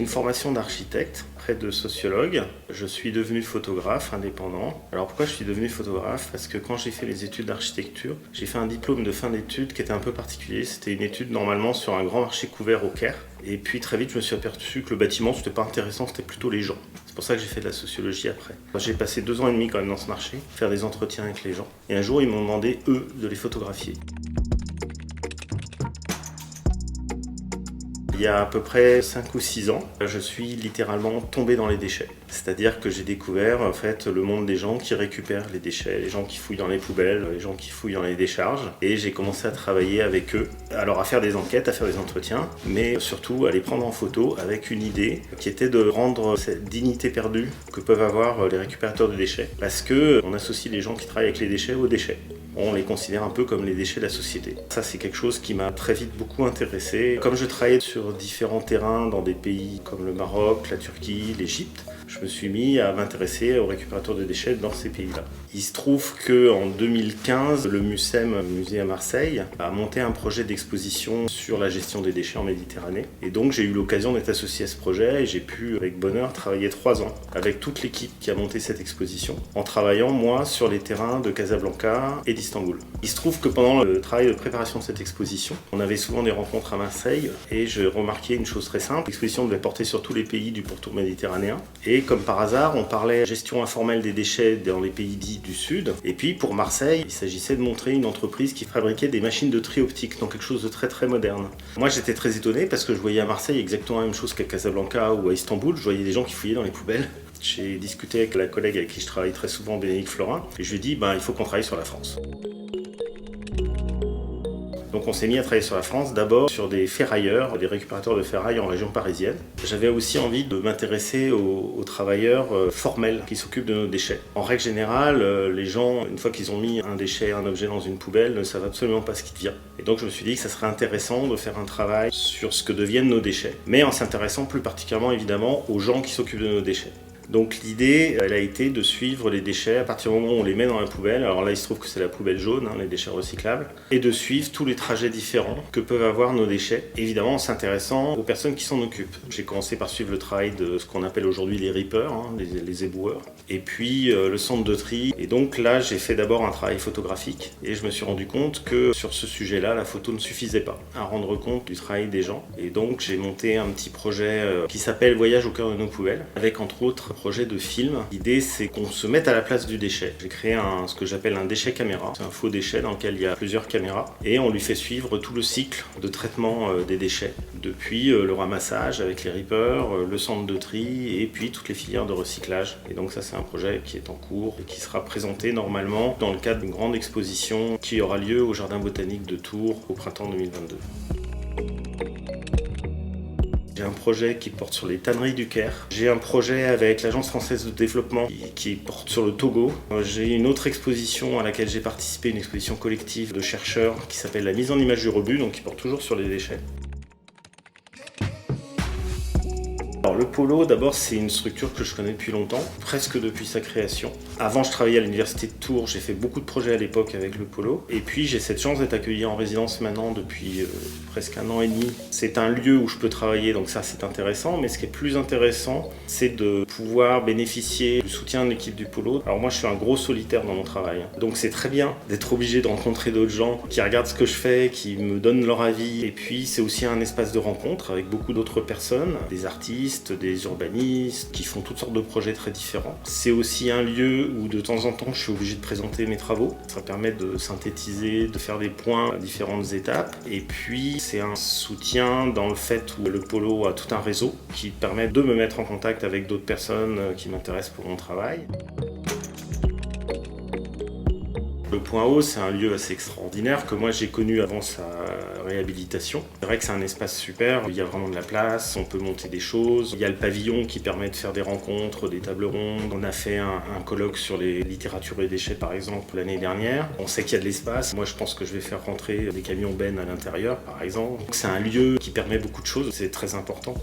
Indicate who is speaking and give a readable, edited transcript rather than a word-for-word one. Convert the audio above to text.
Speaker 1: une formation d'architecte, après de sociologue. Je suis devenu photographe indépendant. Alors pourquoi je suis devenu photographe? Parce que quand j'ai fait les études d'architecture, j'ai fait un diplôme de fin d'études qui était un peu particulier. C'était une étude normalement sur un grand marché couvert au Caire. Et puis très vite, je me suis aperçu que le bâtiment, c'était pas intéressant, c'était plutôt les gens. C'est pour ça que j'ai fait de la sociologie après. J'ai passé 2 ans et demi quand même dans ce marché, faire des entretiens avec les gens. Et un jour, ils m'ont demandé, eux, de les photographier. Il y a à peu près 5 ou 6 ans, je suis littéralement tombé dans les déchets. C'est-à-dire que j'ai découvert en fait le monde des gens qui récupèrent les déchets, les gens qui fouillent dans les poubelles, les gens qui fouillent dans les décharges. Et j'ai commencé à travailler avec eux, alors à faire des enquêtes, à faire des entretiens, mais surtout à les prendre en photo avec une idée qui était de rendre cette dignité perdue que peuvent avoir les récupérateurs de déchets. Parce qu'on associe les gens qui travaillent avec les déchets aux déchets. On les considère un peu comme les déchets de la société. Ça, c'est quelque chose qui m'a très vite beaucoup intéressé. Comme je travaillais sur différents terrains dans des pays comme le Maroc, la Turquie, l'Égypte, je me suis mis à m'intéresser aux récupérateurs de déchets dans ces pays-là. Il se trouve qu'en 2015, le MUCEM, musée à Marseille, a monté un projet d'exposition sur la gestion des déchets en Méditerranée. Et donc j'ai eu l'occasion d'être associé à ce projet et j'ai pu, avec bonheur, travailler 3 ans avec toute l'équipe qui a monté cette exposition, en travaillant, moi, sur les terrains de Casablanca et d'Istanbul. Il se trouve que pendant le travail de préparation de cette exposition, on avait souvent des rencontres à Marseille et je remarquais une chose très simple. L'exposition devait porter sur tous les pays du pourtour méditerranéen. Et comme par hasard, on parlait gestion informelle des déchets dans les pays dits du Sud. Et puis pour Marseille, il s'agissait de montrer une entreprise qui fabriquait des machines de tri optique, donc quelque chose de très très moderne. Moi j'étais très étonné parce que je voyais à Marseille exactement la même chose qu'à Casablanca ou à Istanbul. Je voyais des gens qui fouillaient dans les poubelles. J'ai discuté avec la collègue avec qui je travaille très souvent, Bénédicte Florin, et je lui ai dit il faut qu'on travaille sur la France. Donc on s'est mis à travailler sur la France, d'abord sur des ferrailleurs, des récupérateurs de ferraille en région parisienne. J'avais aussi envie de m'intéresser aux travailleurs formels qui s'occupent de nos déchets. En règle générale, les gens, une fois qu'ils ont mis un déchet, un objet dans une poubelle, ne savent absolument pas ce qui devient. Et donc je me suis dit que ça serait intéressant de faire un travail sur ce que deviennent nos déchets, mais en s'intéressant plus particulièrement évidemment aux gens qui s'occupent de nos déchets. Donc l'idée, elle a été de suivre les déchets à partir du moment où on les met dans la poubelle. Alors là, il se trouve que c'est la poubelle jaune, les déchets recyclables, et de suivre tous les trajets différents que peuvent avoir nos déchets, évidemment en s'intéressant aux personnes qui s'en occupent. J'ai commencé par suivre le travail de ce qu'on appelle aujourd'hui les reapers, les éboueurs, et puis le centre de tri. Et donc là, j'ai fait d'abord un travail photographique, et je me suis rendu compte que sur ce sujet-là, la photo ne suffisait pas à rendre compte du travail des gens. Et donc j'ai monté un petit projet qui s'appelle Voyage au cœur de nos poubelles, avec entre autres projet de film. L'idée, c'est qu'on se mette à la place du déchet. J'ai créé ce que j'appelle un déchet caméra. C'est un faux déchet dans lequel il y a plusieurs caméras et on lui fait suivre tout le cycle de traitement des déchets, depuis le ramassage avec les reapers, le centre de tri et puis toutes les filières de recyclage. Et donc ça, c'est un projet qui est en cours et qui sera présenté normalement dans le cadre d'une grande exposition qui aura lieu au Jardin botanique de Tours au printemps 2022. J'ai un projet qui porte sur les tanneries du Caire. J'ai un projet avec l'Agence française de développement qui porte sur le Togo. J'ai une autre exposition à laquelle j'ai participé, une exposition collective de chercheurs qui s'appelle La mise en image du rebut, donc qui porte toujours sur les déchets. Alors, le polo, d'abord, c'est une structure que je connais depuis longtemps, presque depuis sa création. Avant, je travaillais à l'université de Tours, j'ai fait beaucoup de projets à l'époque avec le polo. Et puis, j'ai cette chance d'être accueilli en résidence maintenant depuis presque 1 an et demi. C'est un lieu où je peux travailler, donc ça, c'est intéressant. Mais ce qui est plus intéressant, c'est de pouvoir bénéficier du soutien de l'équipe du polo. Alors moi, je suis un gros solitaire dans mon travail. Donc c'est très bien d'être obligé de rencontrer d'autres gens qui regardent ce que je fais, qui me donnent leur avis. Et puis, c'est aussi un espace de rencontre avec beaucoup d'autres personnes, des artistes, des urbanistes qui font toutes sortes de projets très différents. C'est aussi un lieu où de temps en temps je suis obligé de présenter mes travaux. Ça permet de synthétiser, de faire des points à différentes étapes. Et puis c'est un soutien dans le fait où le polo a tout un réseau qui permet de me mettre en contact avec d'autres personnes qui m'intéressent pour mon travail. Le Point Haut, c'est un lieu assez extraordinaire que moi j'ai connu avant sa réhabilitation. C'est vrai que c'est un espace super, il y a vraiment de la place, on peut monter des choses. Il y a le pavillon qui permet de faire des rencontres, des tables rondes. On a fait un colloque sur les littératures et déchets par exemple l'année dernière. On sait qu'il y a de l'espace. Moi je pense que je vais faire rentrer des camions bennes à l'intérieur par exemple. C'est un lieu qui permet beaucoup de choses, c'est très important.